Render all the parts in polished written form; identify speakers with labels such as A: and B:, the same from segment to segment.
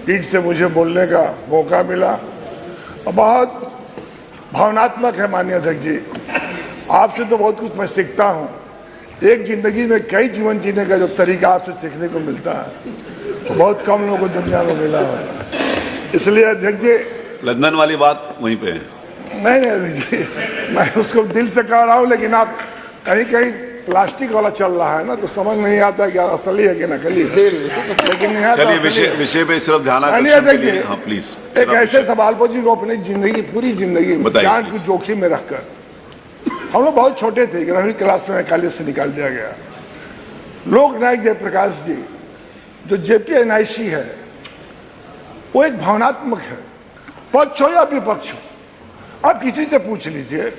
A: पीठ से मुझे बोलने का मौका मिला और बहुत भावनात्मक है माननीय अध्यक्ष जी। आपसे तो बहुत कुछ मैं सीखता हूँ। एक जिंदगी में कई जीवन जीने का जो तरीका आपसे सीखने को मिलता है वो बहुत कम लोगों को दुनिया में मिला होगा। इसलिए अध्यक्ष जी,
B: लंदन वाली बात वहीं पे है।
A: नहीं अध्यक्ष जी, मैं उसको दिल से कह रहा हूँ, लेकिन आप कहीं कहीं प्लास्टिक वाला चल रहा है ना, तो समझ नहीं आता कि असली है कि नकली है। लेकिन यहाँ
B: चलिए विषय पे सिर्फ ध्यान
A: हाँ,
B: प्लीज।
A: एक ऐसे सवाल पर जी को अपनी जिंदगी, पूरी जिंदगी जान को जोखिम में रखकर, हम लोग बहुत छोटे थे, 11वीं क्लास में कॉलेज से निकाल दिया गया। लोक नायक जयप्रकाश जी जो JPNIC है वो एक भावनात्मक है, पक्ष हो या विपक्ष हो। आप किसी से पूछ लीजिए,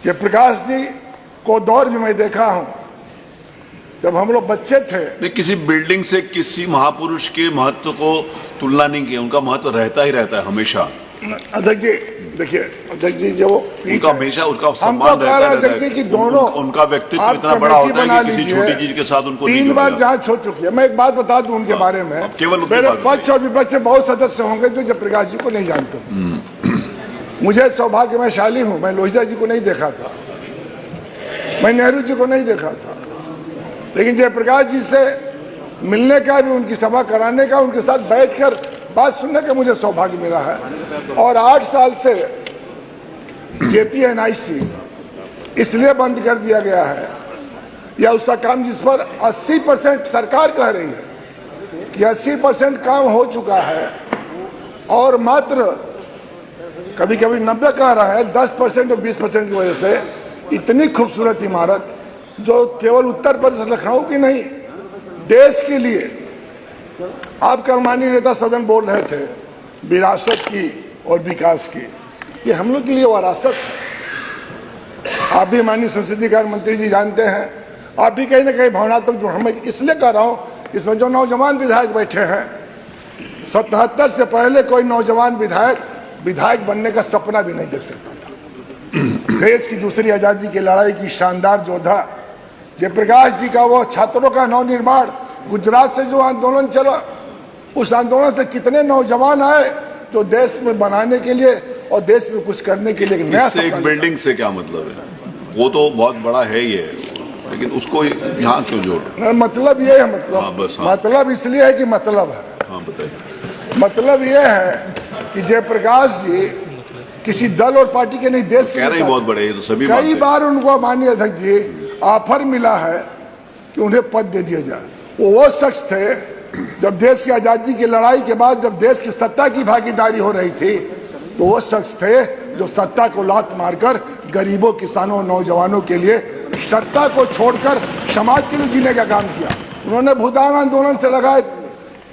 A: जयप्रकाश जी को दौर भी मैं देखा हूं जब हम लोग बच्चे थे।
B: नहीं, किसी बिल्डिंग से किसी महापुरुष के महत्व को तुलना नहीं की, उनका महत्व रहता ही रहता है हमेशा।
A: अध्यक्ष जी देखिए, अध्यक्ष जी जो
B: उनका हमेशा उसका सम्मान रहता है
A: कि दोनों
B: उनका व्यक्तित्व इतना बड़ा होता है कि किसी छोटी चीज के साथ उनको
A: 3 बार जांच हो चुकी है। मैं एक बात बता दूं उनके बारे में,
B: केवल
A: मेरे पक्ष और विपक्ष बहुत सदस्य होंगे जो जयप्रकाश जी को नहीं जानते। मुझे सौभाग्यशाली हूं, मैं लोहिया जी को नहीं देखा था, मैं नेहरू जी को नहीं देखा था, लेकिन जयप्रकाश जी से मिलने का भी, उनकी सभा कराने का, उनके साथ बैठकर बात सुनने का मुझे सौभाग्य मिला है। और 8 साल से JPNIC इसलिए बंद कर दिया गया है, या उसका काम जिस पर 80% सरकार कह रही है कि 80% काम हो चुका है और मात्र कभी कभी 90 कह रहा है, 10% और 20% की वजह से इतनी खूबसूरत इमारत जो केवल उत्तर प्रदेश लखनऊ की नहीं, देश के लिए। आप कल माननीय नेता सदन बोल रहे थे विरासत की और विकास की, ये हम लोग के लिए विरासत है। आप भी माननीय संसदीय कार्य मंत्री जी जानते हैं, आप भी कहीं ना कहीं भावनात्मक जो हमें इसलिए कह रहा हूं, इसमें जो नौजवान विधायक बैठे हैं, 77 से पहले कोई नौजवान विधायक बनने का सपना भी नहीं देख सकता था। देश की दूसरी आजादी की लड़ाई की शानदार योद्धा जयप्रकाश जी का वो छात्रों का नवनिर्माण, गुजरात से जो आंदोलन चला, उस आंदोलन से कितने नौजवान आए जो देश में बनाने के लिए और देश में कुछ करने के लिए नया।
B: इससे एक बिल्डिंग से क्या मतलब है? वो तो बहुत बड़ा है ही है, लेकिन उसको यहाँ क्यों जोड़?
A: मतलब ये है, मतलब इसलिए है कि मतलब है।
B: हाँ बताइए।
A: मतलब ये है कि जयप्रकाश जी किसी दल और पार्टी के नहीं, देश के लिए
B: बहुत बड़े, तो सभी
A: कई बार उनको माननीय अध्यक्ष जी ऑफर मिला है कि उन्हें पद दे दिया जाए। वो शख्स थे जब देश की आजादी की लड़ाई के बाद जब देश की सत्ता की भागीदारी हो रही थी, तो वो शख्स थे जो सत्ता को लात मारकर गरीबों, किसानों, नौजवानों के लिए सत्ता को छोड़कर समाज के लिए जीने का काम किया। उन्होंने भूदान आंदोलन से लगाए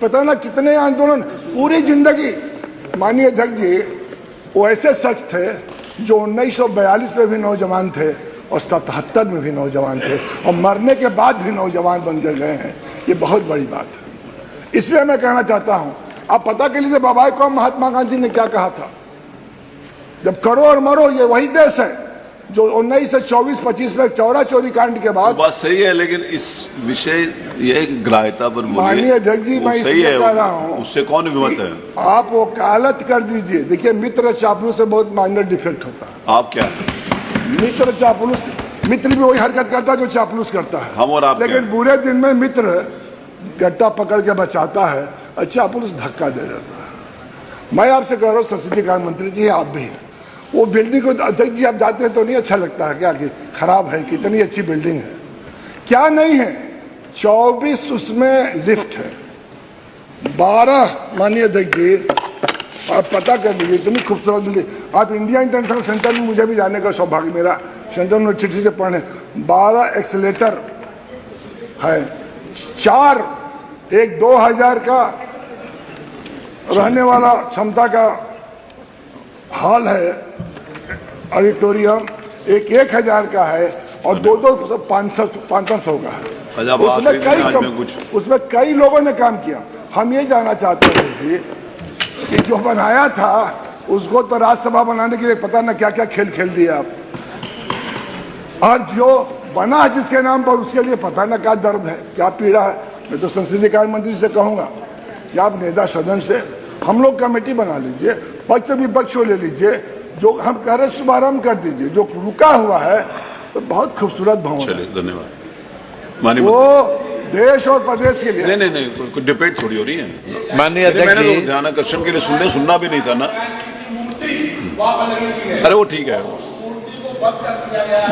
A: पता ना कितने आंदोलन, पूरी जिंदगी। माननीय अध्यक्ष जी वो ऐसे शख्स थे जो 1942 में भी नौजवान थे और 77 में भी नौजवान थे और मरने के बाद भी नौजवान बनकर गए हैं। ये बहुत बड़ी बात है। इसलिए मैं कहना चाहता हूं, आप पता कर लीजिए बाबा को महात्मा गांधी ने क्या कहा था, जब करो और मरो, ये वही देश है जो 1924-25 में चौरा चोरी कांड के बाद।
B: बात सही है, लेकिन इस विषय ये ग्राह्यता पर
A: माननीय अध्यक्ष जी मैं
B: सही है,
A: कह रहा हूं,
B: उससे कौन विमत है?
A: आप वो वकालत कर दीजिए। देखिए मित्र चापलूस से बहुत माइनर डिफेक्ट होता है।
B: आप क्या
A: मित्र चापलूस, मित्र भी वही हरकत करता है जो चापलूस करता है।
B: हम और आप,
A: लेकिन बुरे दिन में मित्र गट्टा पकड़ के बचाता है और चापलूस धक्का दे देता है। मैं आपसे कह रहा हूँ संसदीय कार्य मंत्री जी, आप भी हैं, वो बिल्डिंग को अध्यक्ष जी आप जाते हैं तो नहीं अच्छा लगता है क्या कि खराब है, कितनी अच्छी बिल्डिंग है, क्या नहीं है? 24 उसमें लिफ्ट है, 12 माननीय अध्यक्ष जी आप पता कर लीजिए, इतनी खूबसूरत बिल्डिंग। आप इंडिया इंटरनेशनल सेंटर में मुझे भी जाने का सौभाग्य मेरा, सेंट्रल यूनिवर्सिटी से पढ़ने, 12 एक्सीलेटर है, 4 एक 2000 का रहने वाला क्षमता का हॉल है, ऑडिटोरियम, एक 1000 का है और 2 500 का है। उसमें कई लोगों ने काम किया। हम ये जानना चाहते हैं जी कि जो बनाया था उसको तो राज्यसभा बनाने के लिए पता ना क्या क्या खेल खेल दिया आप, और जो बना जिसके नाम पर उसके लिए पता ना क्या दर्द है, क्या पीड़ा है। मैं तो संसदीय कार्य मंत्री से कहूंगा कि आप नेता सदन से हम लोग कमेटी बना लीजिए, पक्ष विपक्ष को ले लीजिए, जो हम कह रहे शुभारंभ कर दीजिए, जो रुका हुआ है तो बहुत खूबसूरत भवन है।
B: चलिए धन्यवाद। माननीय
A: वो देश और प्रदेश के लिए
B: नहीं नहीं कोई डिबेट थोड़ी हो रही है।
C: माननीय अध्यक्ष
B: मैंने
C: जी,
B: तो ध्यान आकर्षण के लिए सुनना भी नहीं था ना। अरे वो ठीक है,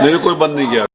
B: नहीं कोई बंद नहीं किया।